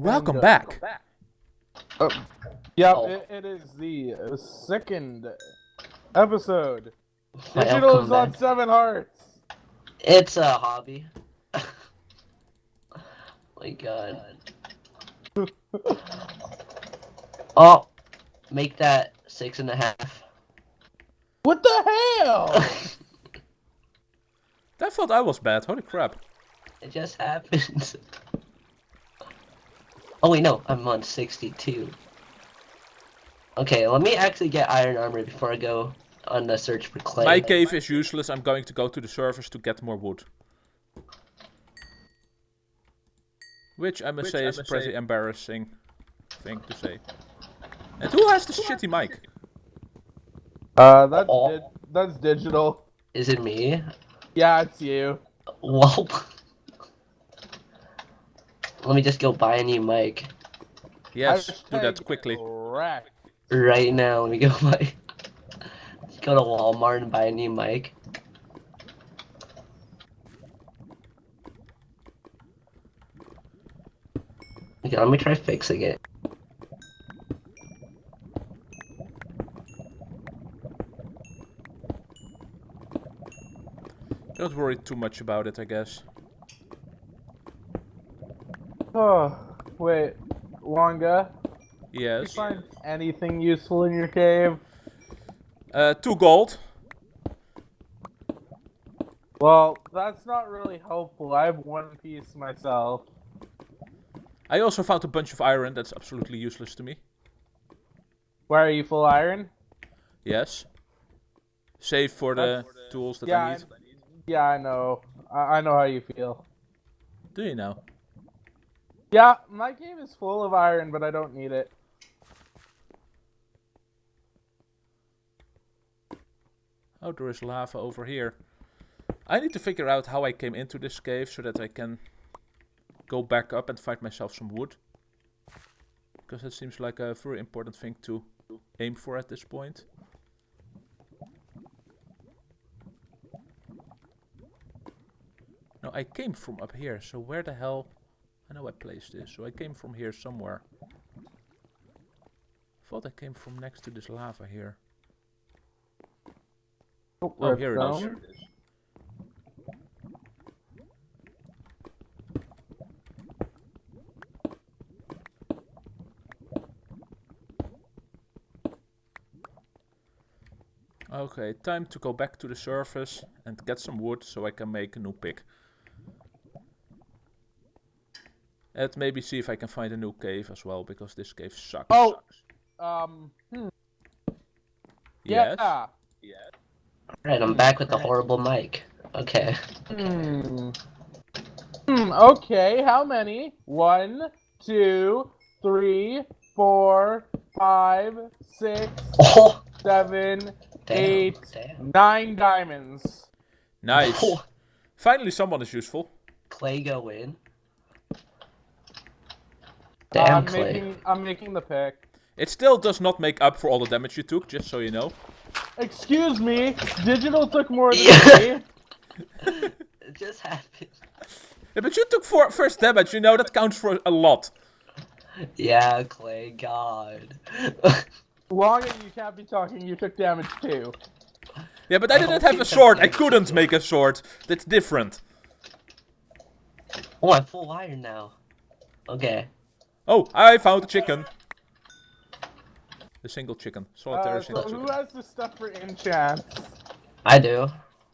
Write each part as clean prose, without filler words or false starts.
Welcome back. Yeah, Oh. it is the second episode. Welcome Digital is on back. 7 hearts. It's a hobby. My god. Oh, make that 6.5. What the hell? I thought I was bad. Holy crap. It just happened. Oh wait, no, I'm on 62. Okay, let me actually get iron armor before I go on the search for clay. My cave is useless. I'm going to go to the surface to get more wood. Which I must say is a pretty embarrassing thing to say. And who has this shitty mic? That's digital. Is it me? Yeah, it's you. Whoa. Let me just go buy a new mic. Yes, do that quickly. Correct. Right now, let me go buy... Go to Walmart and buy a new mic. Okay, let me try fixing it. Don't worry too much about it, I guess. Oh, wait. Longa, did you Yes. find anything useful in your cave? 2 gold. Well, that's not really helpful. I have 1 piece myself. I also found a bunch of iron. That's absolutely useless to me. Why are you full iron? Yes. Save for the tools that I need. Yeah, I know. I know how you feel. Do you know? Yeah, my cave is full of iron, but I don't need it. Oh, there is lava over here. I need to figure out how I came into this cave so that I can go back up and find myself some wood. Because that seems like a very important thing to aim for at this point. No, I came from up here, so where the hell... I know I placed this, so I came from here somewhere. Thought I came from next to this lava here. Oh, here it is. Okay, time to go back to the surface and get some wood so I can make a new pick. And maybe see if I can find a new cave as well, because this cave sucks. Oh! Yes? Yeah. Alright, I'm back with the horrible mic. Okay. Okay, how many? 1, 2, 3, 4, 5, 6, Oh! 7, Damn, 8, damn. 9 diamonds. Nice. Oh. Finally someone is useful. Clay go in. Damn, I'm Clay. making the pick. It still does not make up for all the damage you took, just so you know. Excuse me, digital took more than Yeah. me. It just happened. Yeah, but you took first damage, you know, that counts for a lot. Yeah, Clay, God. Longer you can't be talking, you took damage too. Yeah, but I didn't have a sword, I couldn't make a sword. That's different. Oh, I'm full iron now. Okay. Oh, I found a chicken. A single chicken. Solitary So single who chicken. has the stuff for enchants? I do.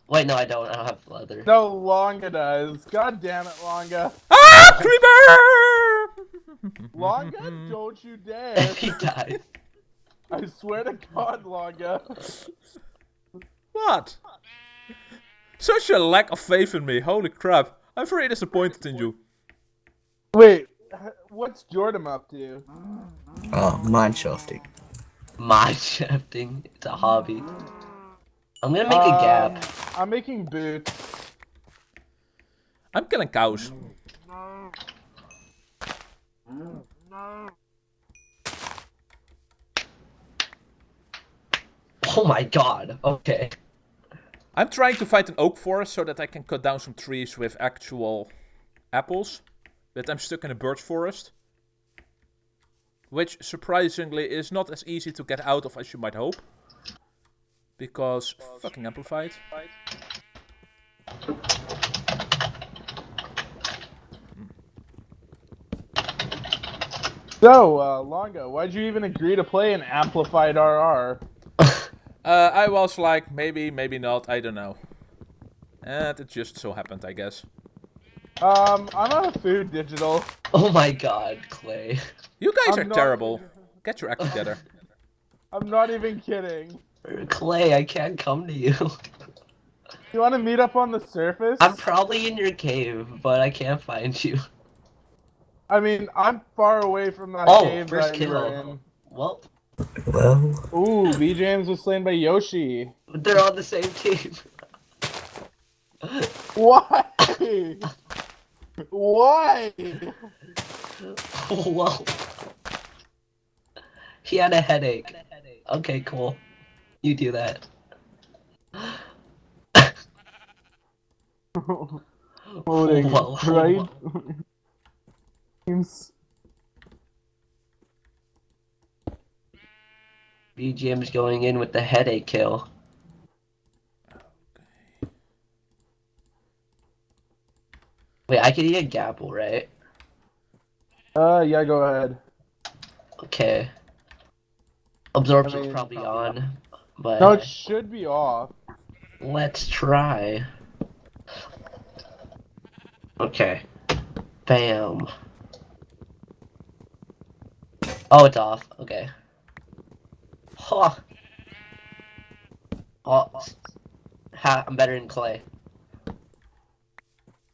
Wait, no, I don't. I don't have leather. No, Longa does. God damn it, Longa. Ah! Creeper! Longa, don't you dare. He died. I swear to God, Longa. What? Such a lack of faith in me, holy crap. I'm very disappointed in you. Wait, what's Jordan up to? Oh, mine shafting. Mine shafting. It's a hobby. I'm gonna make a gap. I'm making boots. I'm killing cows. Oh my god. Okay. I'm trying to find an oak forest so that I can cut down some trees with actual apples. But I'm stuck in a birch forest. Which, surprisingly, is not as easy to get out of as you might hope. Because fucking amplified. So, Longo, why'd you even agree to play an amplified RR? I was like, maybe, maybe not, I don't know. And it just so happened, I guess. I'm out of food, Digital. Oh my god, Clay. You guys I'm are not terrible. even- Get your act together. I'm not even kidding. Clay, I can't come to you. You want to meet up on the surface? I'm probably in your cave, but I can't find you. I mean, I'm far away from that Oh, cave first that you were kill. in. Well, Well, Ooh, V James was slain by Yoshi. they're on the same team. Why? Why? Whoa. He had a headache. Okay, cool. You do that. Holding Whoa. right? BGM's going in with the headache kill. Wait, I could eat a gapple, right? Yeah, go ahead. Okay. Absorption's I mean, probably on, but No, it should be off. let's try. Okay. Bam. Oh, it's off. Okay. Huh. Oh, I'm better than Clay.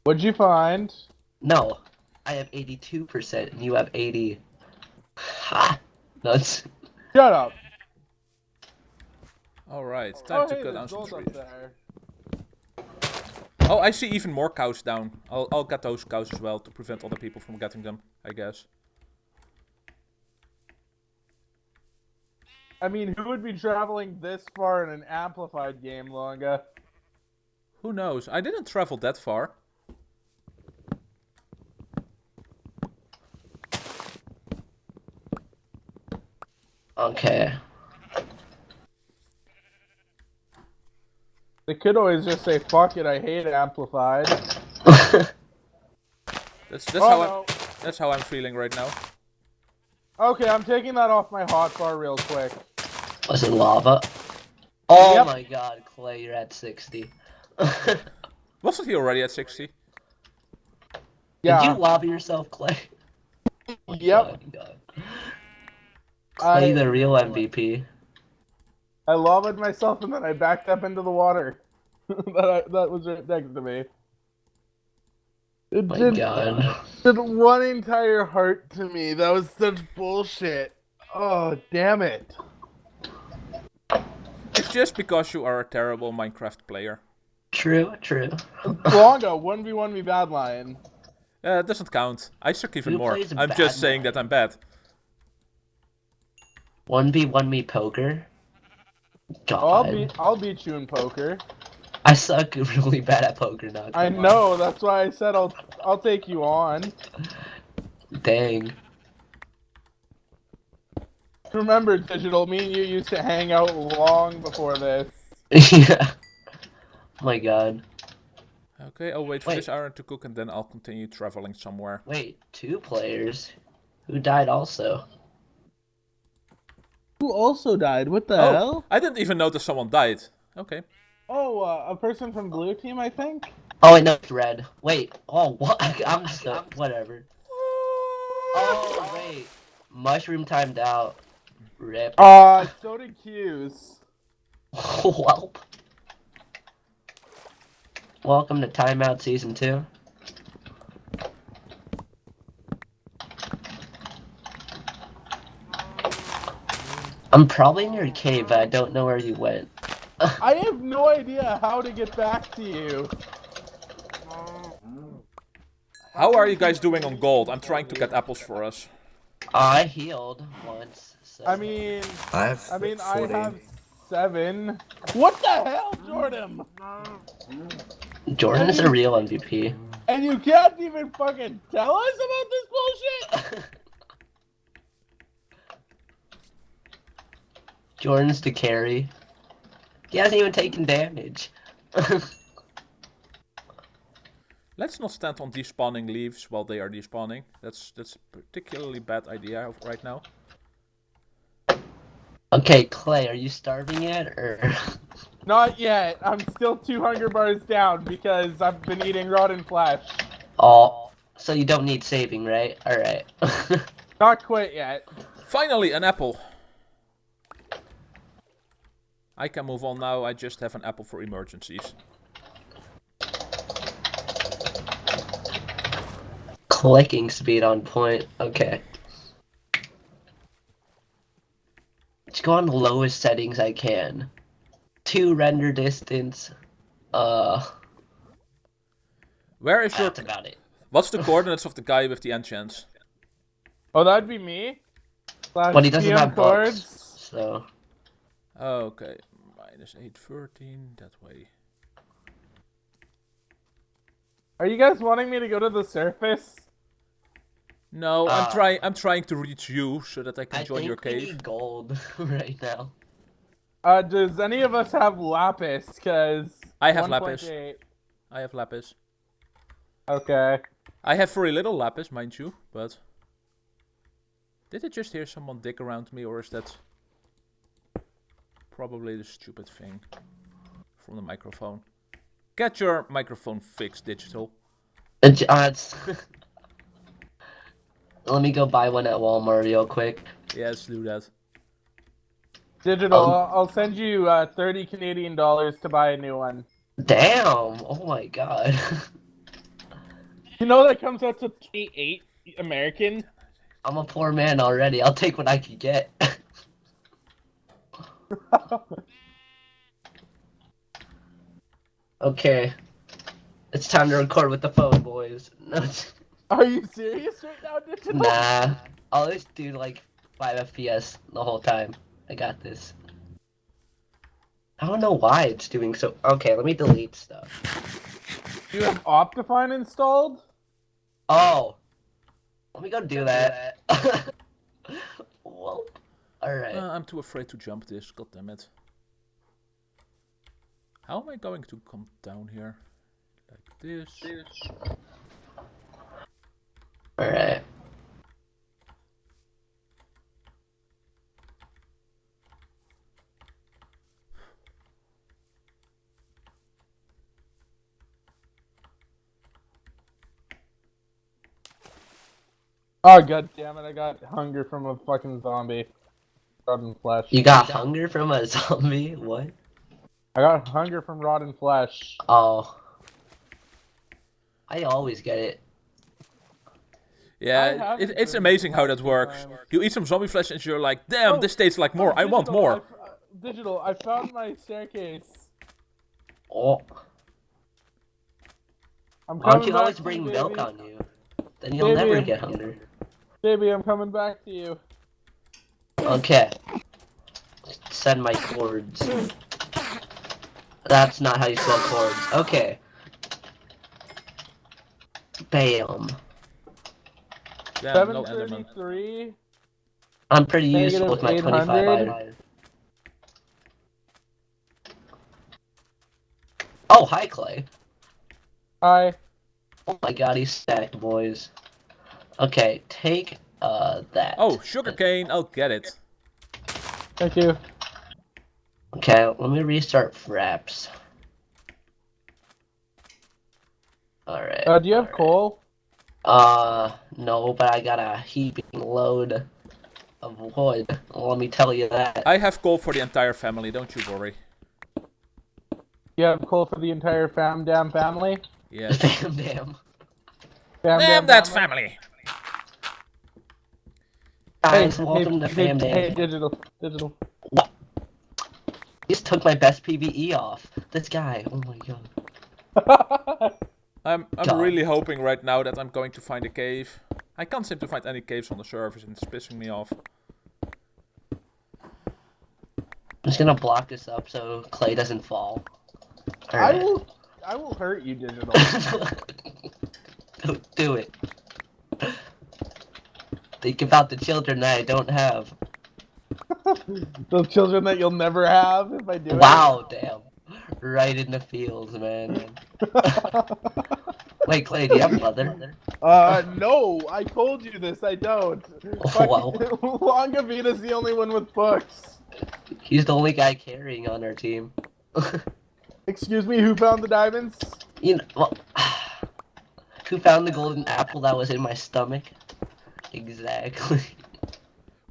What'd you find? No, I have 82% and you have 80. Ha! Nuts. Shut up. Alright, time to hey, cut there's down some gold up trees. there. Oh, I see even more cows down. I'll get those cows as well to prevent other people from getting them, I guess. I mean, who would be traveling this far in an amplified game, Longa? Who knows? I didn't travel that far. Okay. They could always just say, fuck it, I hate amplified. That's how I'm feeling right now. Okay, I'm taking that off my hotbar real quick. Was it lava? Oh Yep. my god, Clay, you're at 60. Wasn't he already at 60? Yeah. Did you lava yourself, Clay? Yep. God. Clay, I the real MVP. lavaed myself and then I backed up into the water. that was right next to me. It My did, god. did one entire heart to me. That was such bullshit. Oh, damn it. It's just because you are a terrible Minecraft player. True, true. Longa, 1v1 me bad lion. It doesn't count. I suck even Who more. plays I'm bad just saying lion? that I'm bad. 1v1 me poker? God. I'll beat you in poker. I suck really bad at poker now. I come on. know, that's why I said I'll take you on. Dang. Remember, Digital, me and you used to hang out long before this. Yeah. Oh my god. Okay, I'll wait for Wait. this iron to cook and then I'll continue traveling somewhere. Wait, 2 players? Who died also? Who also died? What the Oh, I didn't even notice someone died. Okay. Oh, a person from blue team, I think? Oh, wait, no, it's red. Wait, oh, what? I'm so, whatever. Oh, wait. Mushroom timed out. Rip. So did Q's. Welp. Welcome to Timeout Season 2. I'm probably in your cave, but I don't know where you went. I have no idea how to get back to you. How are you guys doing on gold? I'm trying to get apples for us. I healed once, so... I mean, I have 40. I have 7. What the hell, Jordan? Jordan is a real MVP. And you can't even fucking tell us about this bullshit? Jordan's the carry. He hasn't even taken damage. Let's not stand on despawning leaves while they are despawning. That's a particularly bad idea right now. Okay, Clay, are you starving yet, or? Not yet. I'm still 2 hunger bars down because I've been eating rotten flesh. Oh, so you don't need saving, right? Alright. Not quite yet. Finally, an apple. I can move on now. I just have an apple for emergencies. Clicking speed on point. Okay. Let's go on the lowest settings I can. 2 render distance. Where is your... That's about it. What's the coordinates of the guy with the enchants? Oh, that'd be me. But he doesn't have chords. books, so... Okay, minus 813, that way. Are you guys wanting me to go to the surface? No, I'm trying to reach you so that I can join your I think we cave. need gold right now. Does any of us have lapis? Cause I have 1.8. lapis. I have lapis. Okay. I have very little lapis, mind you, but... Did I just hear someone dig around me, or is that... probably the stupid thing from the microphone? Get your microphone fixed, Digital. It's... Let me go buy one at Walmart real quick. Yes, do that. Digital, I'll send you 30 Canadian dollars to buy a new one. Damn! Oh my god. You know that comes out to 28 American? I'm a poor man already. I'll take what I can get. Okay. It's time to record with the phone, boys. Are you serious right now, Digital? Nah. I'll just do like 5 FPS the whole time. I got this. I don't know why it's doing so. Okay, let me delete stuff. You have Optifine installed? Oh. Let me go do that. Whoa. Alright. I'm too afraid to jump this, god damn it. How am I going to come down here? Like this. Alright. Oh god damn it, I got hunger from a fucking zombie. Rotten flesh. You got hunger from a zombie? What? I got hunger from rotten flesh. Oh. I always get it. Yeah, it's amazing how that works. You eat some zombie flesh and you're like, damn, this tastes like more, I want more. Digital, I found my staircase. Oh. I'm Why don't you back always to bring you, milk baby. on you? Then you'll Baby, never get hunger. Baby, I'm coming back to you. Okay. Send my cords. That's not how you spell cords. Okay. Bam. Damn, no Enderman. 733. I'm pretty useful with my 25 -800. iron. Oh, hi, Clay. Hi. Oh my god, he's stacked, boys. Okay, take, that. Oh, sugarcane, I'll get it. Thank you. Okay, let me restart Fraps. Alright. Do you have coal? No, but I got a heaping load of wood. Let me tell you that. I have coal for the entire family, don't you worry. You have coal for the entire damn family? Yes. Damn. Damn that family! Guys, welcome to Fam Hey, Dam. digital. What? He just took my best PvE off. This guy, oh my god. I'm God. really hoping right now that I'm going to find a cave. I can't seem to find any caves on the servers and it's pissing me off. I'm just gonna block this up so Clay doesn't fall. I Alright. will hurt you, digital. Do it. Think about the children that I don't have. Those children that you'll never have if I do Wow, damn. Right in the fields, man. it. Wait, Clay, do you have leather? No, I told you this, I don't. Oh, wow. Longavita's the only one with books. He's the only guy carrying on our team. Excuse me, who found the diamonds? You know, well, who found the golden apple that was in my stomach? Exactly.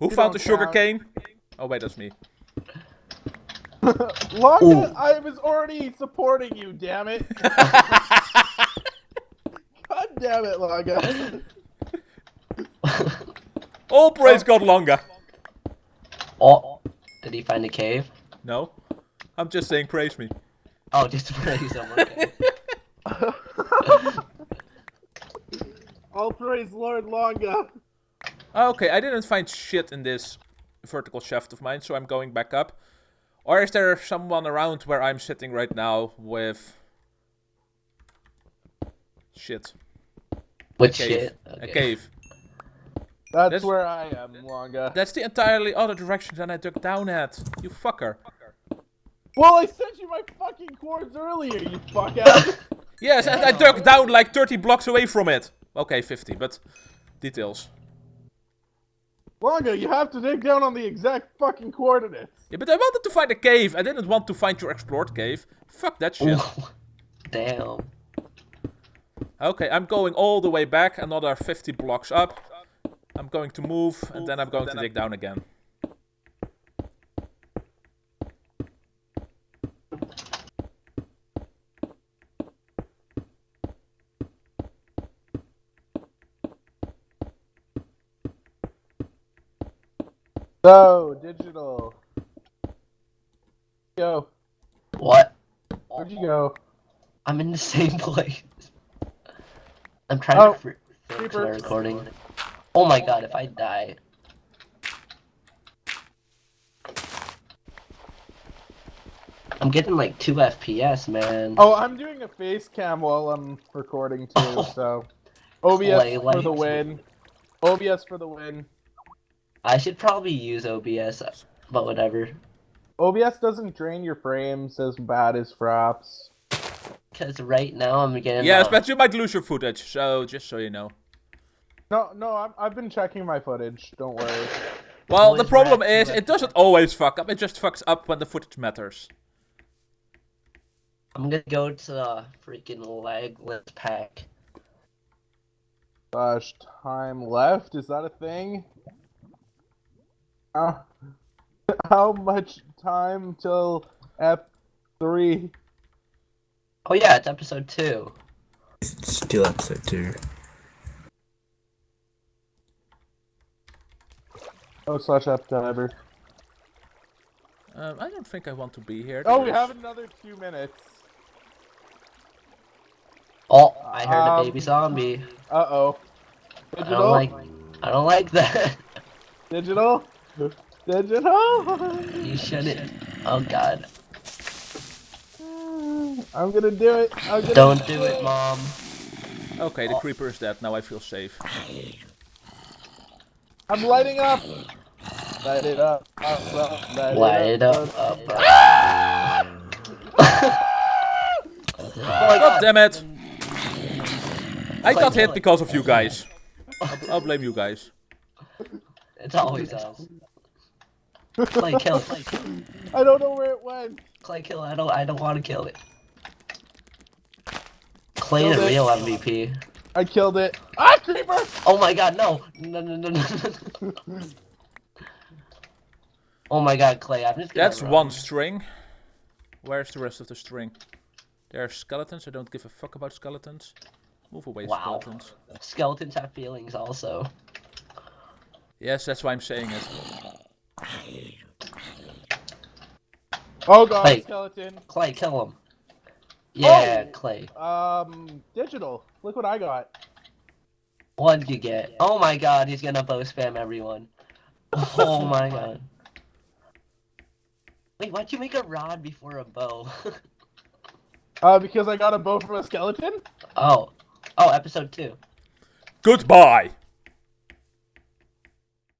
Who You found the don't sugar count. cane? Oh wait, that's me. Longa, Ooh. I was already supporting you, damn it. God damn it, Longa. All praise God longer. Oh, did he find a cave? No, I'm just saying praise me. Oh, just to praise him. Okay. All praise Lord Longa. Okay, I didn't find shit in this vertical shaft of mine, so I'm going back up. Or is there someone around where I'm sitting right now with shit? With Cave. shit. A Okay. cave. That's That's- where I am, Longa. That's the entirely other direction than I dug down at. You fucker. Well, I sent you my fucking cords earlier, you fuck-ass. Yes, and I dug down like 30 blocks away from it. Okay, 50, but details. Longa, you have to dig down on the exact fucking coordinates. Yeah, but I wanted to find a cave. I didn't want to find your explored cave. Fuck that shit. Damn. Okay, I'm going all the way back, another 50 blocks up. I'm going to move, and then I'm going to dig down again. So, digital. Yo, What? where'd you go? I'm in the same place. I'm trying Oh, to fix creeper. my recording. Oh my god, if I die. I'm getting like 2 FPS, man. Oh, I'm doing a face cam while I'm recording too, so. OBS Clay for likes the it. win. OBS for the win. I should probably use OBS, but whatever. OBS doesn't drain your frames as bad as Fraps. Because right now I'm getting... Yes, but you might lose your footage, so just so you know. No, I've been checking my footage. Don't worry. Well, the Always problem rat, is, rat, it doesn't always fuck up, it just fucks up when the footage matters. I'm gonna go to the freaking legless pack. Gosh, time left? Is that a thing? How much time till F3? Oh yeah, it's episode 2. It's still episode 2. Oh, slash F timer. I don't think I want to be here. Oh, we have another 2 minutes. Oh, I heard a baby zombie. Uh-oh. I Digital? don't like that. Digital? Digital? You shouldn't. Oh god. I'm gonna do it. Don't do it, Mom. Okay, the creeper is dead, now I feel safe. I'm lighting up. Light it up. Light it up. God damn it! I got kill hit it. because of you guys. I'll blame you guys. It's always us. Clay, kill it. I don't know where it went. Clay, kill it. I don't want to kill it. Clay, the Killed it. real MVP. I killed it. Ah, creeper! Oh my god, no. No. Oh my god, Clay, I'm just gonna That's run. one string. Where's the rest of the string? There are skeletons, I don't give a fuck about skeletons. Move away, Wow. skeletons. Skeletons have feelings also. Yes, that's why I'm saying it. Oh god, Hey. skeleton. Clay, kill him. Yeah, Oh. Clay. Digital. Look what I got. What'd you get? Oh my god, he's gonna bow spam everyone. Oh my god. Wait, why'd you make a rod before a bow? Because I got a bow from a skeleton? Oh, episode 2. Goodbye!